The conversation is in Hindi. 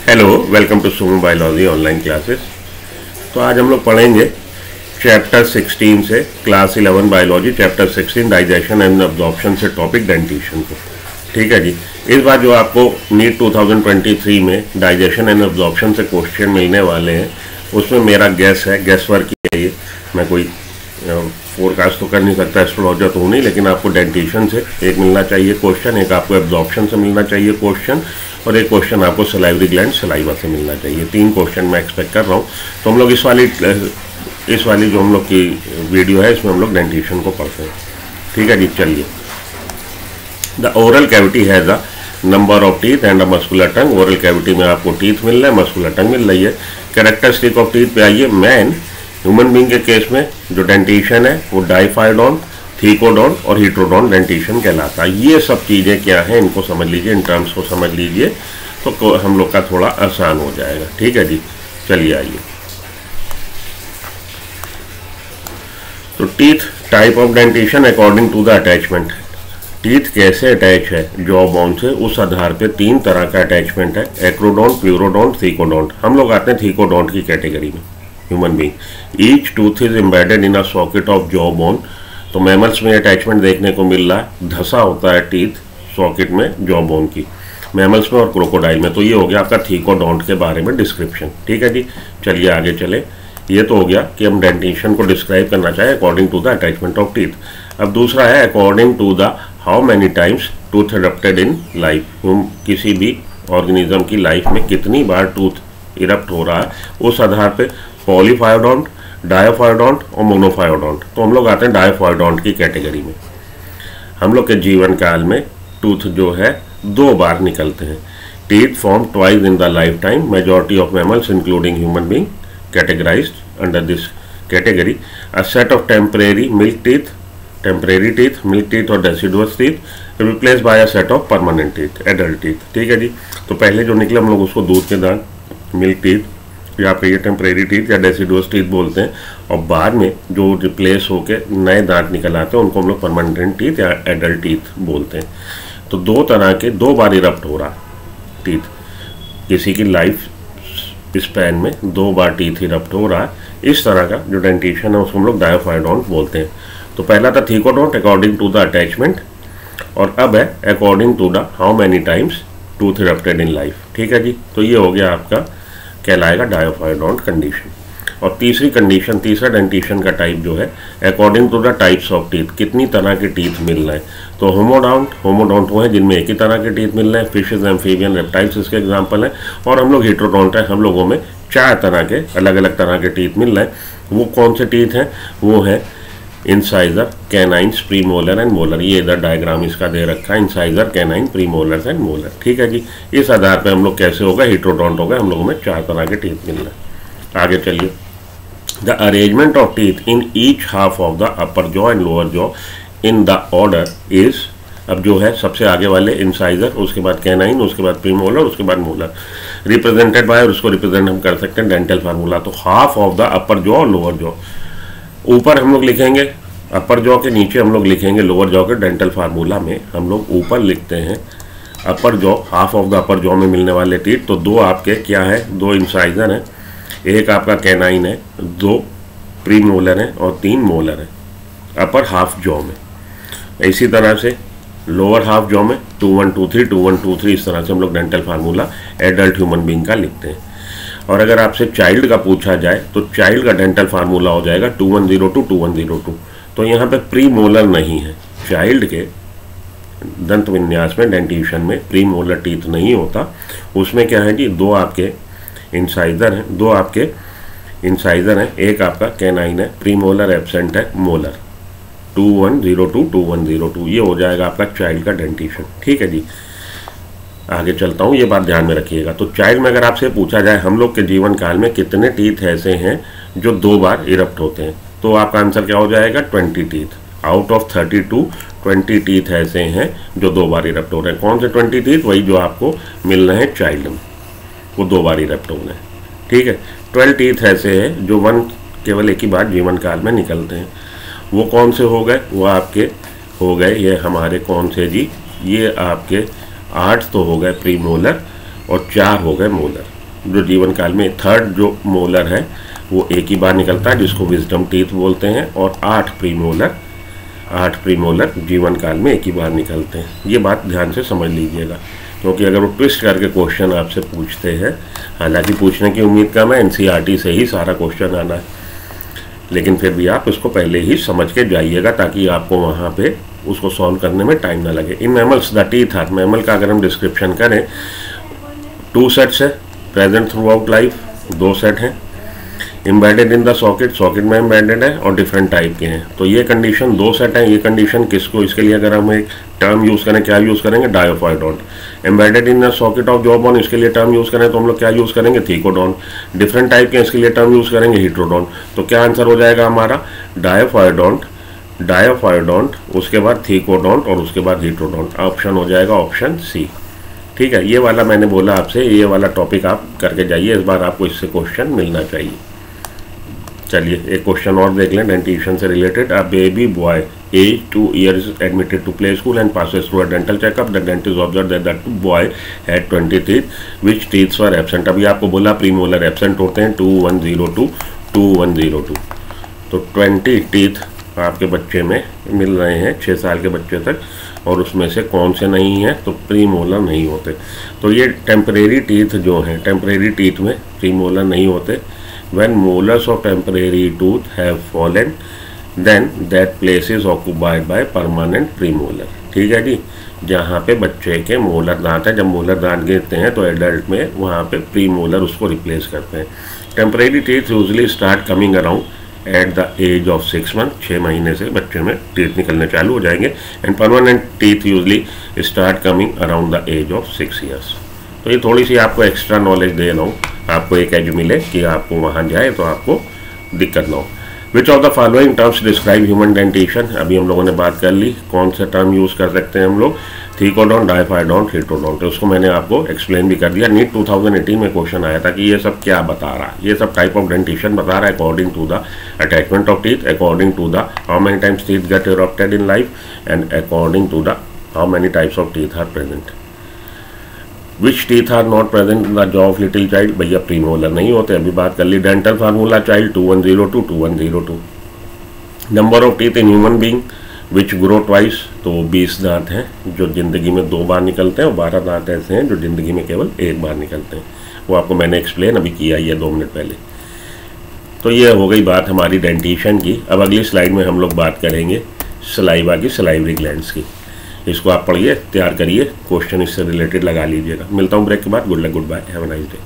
Hello, welcome to Sumo biology online classes. तो आज हम लोग पढ़ेंगे चैप्टर 16 से class 11 biology chapter 16 digestion and absorption से टॉपिक डेंटिशन को। ठीक है जी। इस बार जो आपको नीट 2023 में डाइजेशन एंड अब्जॉर्प्शन से क्वेश्चन मिलने वाले हैं उसमें मेरा गैस है, गैस वर्क ही है ये। मैं कोई फोरकास्ट तो कर नहीं सकता, एस्ट्रोलॉजर तो हूँ नहीं, लेकिन आपको डेंटिशन से एक मिलना चाहिए क्वेश्चन, एक आपको एब्जॉर्प्शन से मिलना चाहिए क्वेश्चन और एक क्वेश्चन आपको सलाइवरी ग्लैंड सलाइवा से मिलना चाहिए। 3 क्वेश्चन मैं एक्सपेक्ट कर रहा हूँ। तो हम लोग इस वाली जो हम लोग की वीडियो है इसमें हम लोग डेंटिशन को पढ़ते हैं। ठीक है जी, चलिए। The oral cavity has a number of teeth and a muscular tongue. Oral cavity में आपको टीथ मिल रहा है, मस्कुलर टंग मिल रही है। कैरेक्टरिस्टिक ऑफ टीथ पे आइए। मैन ह्यूमन बींग के केस में जो डेंटिशन है वो डाइफाइडोन, थीकोडोन और हीट्रोडोन डेंटिशन कहलाता है। ये सब चीज़ें क्या हैं इनको समझ लीजिए, इन टर्म्स को समझ लीजिए तो हम लोग का थोड़ा आसान हो जाएगा। ठीक है जी, चलिए आइए। तो teeth type of dentition according to the attachment. Teeth कैसे अटैच है जॉ बोन से, उस आधार पे 3 तरह का अटैचमेंट है, एक्रोडोंट, प्लूरोडोंट, थीकोडोंट। हम लोग आते हैं थीकोडोंट की कैटेगरी में। Human being each tooth is embedded in a socket of jaw bone. तो मैमल्स में अटैचमेंट देखने को मिल रहा है, धसा होता है टीथ सॉकेट में जॉ बोन की, मैमल्स में और क्रोकोडाइल में। तो ये हो गया आपका थीकोडोंट के बारे में डिस्क्रिप्शन। ठीक है जी, चलिए आगे चले। ये तो हो गया कि हम डेंटिशन को डिस्क्राइब करना चाहें according to the attachment of teeth. अब दूसरा है according to the how many times tooth erupted in life. किसी भी ऑर्गेनिज्म की लाइफ में कितनी बार टूथ इरप्ट हो रहा है, उस आधार पर पॉलीफायोडोंट, डायोफायोडोंट और मोनोफायोडोंट। तो हम लोग आते हैं डायोफायोडोंट की कैटेगरी में। हम लोग के जीवन काल में टूथ जो है 2 बार निकलते हैं। Teeth form twice in the lifetime. Majority of mammals including human being categorised under this category. A set of temporary teeth, milk teeth और deciduous teeth replace by a set of permanent teeth, adult teeth. ठीक है जी। तो पहले जो निकले हम लोग उसको दूध के दांत, मिल्क टीथ या फिर ये टेम्परेरी टीथ या डेसिडुअस टीथ बोलते हैं, और बाद में जो रिप्लेस होके नए दांत निकल आते हैं उनको हम लोग परमानेंट टीथ या एडल्ट टीथ बोलते हैं। तो 2 तरह के 2 बार इरप्ट हो रहा टीथ, किसी की लाइफ स्पैन में 2 बार टीथ इरप्ट हो रहा है। इस तरह का जो डेंटिशन है उसको हम लोग डायोफायोडोंट बोलते हैं। तो पहला था thecodont according to the attachment, और अब है according to the how many times tooth erupted in life. ठीक है जी। तो ये हो गया आपका कहलाएगा डायोफायोडोंट कंडीशन। और तीसरी कंडीशन, तीसरा डेंटिशन का टाइप जो है according to the types of teeth, कितनी तरह के टीथ मिल रहे हैं। तो होमोडोंट वो है जिनमें एक ही तरह के टीथ मिल रहे हैं, फिशेज, एम्फीबियन, रेप्टाइल्स इसके एग्जाम्पल हैं। और हम लोग हीट्रोडोंट है, हम लोगों में 4 तरह के अलग अलग तरह के टीथ मिल रहे हैं। वो कौन से टीथ हैं? वो है incisor, canines, premolar and molar. ये इधर डायग्राम इसका दे रखा है, incisor, canine, premolar and molar. ठीक है जी। इस आधार पे हम लोग कैसे होगा, हीट्रोडोंट होगा, हम लोगों में 4 तरह के टीथ मिल रहे हैं। आगे चलिए। The arrangement of teeth in each half of the upper jaw and lower jaw in the order is, अब जो है सबसे आगे वाले इंसाइजर, उसके बाद कैनाइन, उसके बाद प्रीमोलर, उसके बाद मोलर, रिप्रेजेंटेड बाय, और उसको रिप्रेजेंट हम कर सकते हैं डेंटल फार्मूला। तो half of the upper jaw और लोअर जॉ, ऊपर हम लोग लिखेंगे अपर जॉ के, नीचे हम लोग लिखेंगे लोअर जॉ के। डेंटल फार्मूला में हम लोग ऊपर लिखते हैं अपर jaw, half of the upper jaw में मिलने वाले टीथ। तो 2 आपके क्या है, 2 इंसाइजर हैं, एक आपका कैनाइन है, 2 प्रीमोलर हैं और 3 मोलर हैं अपर हाफ जॉ में। इसी तरह से लोअर हाफ जॉ में 2 1 2 3 2 1 2 3, इस तरह से हम लोग dental formula adult human being का लिखते हैं। और अगर आपसे चाइल्ड का पूछा जाए तो चाइल्ड का डेंटल फार्मूला हो जाएगा 2102 2102। तो यहाँ पे प्री मोलर नहीं है, चाइल्ड के दंत विन्यास में, डेंटिशन में प्री मोलर टीथ नहीं होता। उसमें क्या है जी, 2 आपके इंसाइजर हैं, 2 आपके इंसाइजर हैं, एक आपका कैनाइन है, प्री मोलर एब्सेंट है, मोलर 2102 2102। ये हो जाएगा आपका चाइल्ड का डेंटिशन। ठीक है जी। आगे चलता हूँ, ये बात ध्यान में रखिएगा। तो चाइल्ड में अगर आपसे पूछा जाए हम लोग के जीवन काल में कितने टीथ ऐसे हैं जो 2 बार इरप्ट होते हैं, तो आपका आंसर क्या हो जाएगा, 20 टीथ। आउट ऑफ 32 20 टीथ ऐसे हैं जो 2 बार इरप्ट हो रहे हैं। कौन से 20 टीथ? वही जो आपको मिल रहे हैं चाइल्ड में, वो 2 बार इरप्ट हो रहे हैं। ठीक है। 12 टीथ ऐसे हैं जो केवल एक ही बार जीवन काल में निकलते हैं। वो कौन से हो गए? वो आपके हो गए, ये हमारे कौन से जी, ये आपके 8 तो हो गए प्रीमोलर, और 4 हो गए मोलर। जो जीवन काल में थर्ड जो मोलर है वो एक ही बार निकलता है, जिसको विजडम टीथ बोलते हैं, और 8 प्रीमोलर जीवन काल में एक ही बार निकलते हैं। ये बात ध्यान से समझ लीजिएगा, क्योंकि अगर वो ट्विस्ट करके क्वेश्चन आपसे पूछते हैं, हालांकि पूछने की उम्मीद कम है, एनसीईआरटी से ही सारा क्वेश्चन आना है, लेकिन फिर भी आप उसको पहले ही समझ के जाइएगा ताकि आपको वहाँ पे उसको सॉल्व करने में टाइम ना लगे। In mammals the teeth are, mammal का अगर हम डिस्क्रिप्शन करें 2 सेट्स है, present throughout life 2 set हैं, embedded in the socket, socket में एम्बेडेड है, और डिफरेंट टाइप के हैं। तो ये कंडीशन 2 सेट हैं। ये कंडीशन किसको, इसके लिए अगर हम एक टर्म यूज़ करें, क्या यूज़ करेंगे, diphyodont. Embedded in the socket of jaw bone, इसके लिए टर्म यूज़ करें तो हम लोग क्या यूज़ करेंगे, थीकोडोन। डिफरेंट टाइप के इसके लिए टर्म यूज़ करेंगे, हीट्रोडोन। तो क्या आंसर हो जाएगा हमारा, डायोफाइडोंट, उसके बाद थीकोडोंट और उसके बाद हीट्रोडोंट। ऑप्शन हो जाएगा ऑप्शन सी। ठीक है, ये वाला मैंने बोला आपसे, ये वाला टॉपिक आप करके जाइए, इस बार आपको इससे क्वेश्चन मिलना चाहिए। चलिए एक क्वेश्चन और देख लें डेंटिशन से related. A baby boy age 2 years admitted to play school and passes through a dental checkup. The dentist observed that the boy had 20 teeth. Which teeth were absent? अभी आपको बोला प्रीमोलर एब्सेंट होते हैं 2102, 2102। तो 20 टीथ आपके बच्चे में मिल रहे हैं 6 साल के बच्चे तक, और उसमें से कौन से नहीं है, तो प्रीमोलर नहीं होते। तो ये टेम्परेरी टीथ जो हैं, टेम्परेरी टीथ में प्रीमोलर नहीं होते। When molars of temporary tooth have fallen, then that place is occupied by permanent premolar। ठीक है जी, जहाँ पे बच्चे के मोलर दांत है, जब मोलर दांत गिरते हैं तो एडल्ट में वहाँ पे प्रीमोलर उसको रिप्लेस करते हैं। Temporary teeth usually start coming around at the age of 6 months, 6 महीने से बच्चे में टीथ निकलने चालू हो जाएंगे। And permanent teeth usually start coming around the age of 6 years। तो ये थोड़ी सी आपको एक्स्ट्रा नॉलेज दे रहा हूँ, आपको एक एज मिले कि आपको वहाँ जाए तो आपको दिक्कत ना हो। Which of the following terms describe human dentition? अभी हम लोगों ने बात कर ली, कौन सा टर्म यूज़ कर सकते हैं हम लोग, थीकोडोन, डायोफाइडोन, हीट्रोडोन। तो उसको मैंने आपको एक्सप्लेन भी कर दिया। नीट 2018 में क्वेश्चन आया था कि ये सब क्या बता रहा है, ये सब टाइप ऑफ डेंटिशन बता रहा है according to the attachment of teeth, according to the how many times teeth get erupted in life, and according to the how many types of teeth are present. Which teeth are not present in the jaw of little child? भैया प्रीमोलर नहीं होते, अभी बात कर ली। Dental formula child 2102, 2102। Number of teeth in human being which grow twice? तो 20 दांत हैं जो जिंदगी में 2 बार निकलते हैं, और 12 दांत ऐसे हैं जो जिंदगी में केवल 1 बार निकलते हैं। वो आपको मैंने एक्सप्लेन अभी किया ही है 2 मिनट पहले। तो ये हो गई बात हमारी डेंटिशन की। अब अगली स्लाइड में हम लोग बात करेंगे सलाइवा की, सलाइवरी ग्लैंड्स की। इसको आप पढ़िए, तैयार करिए, क्वेश्चन इससे रिलेटेड लगा लीजिएगा। मिलता हूँ ब्रेक के बाद। Good luck, goodbye, have a nice day.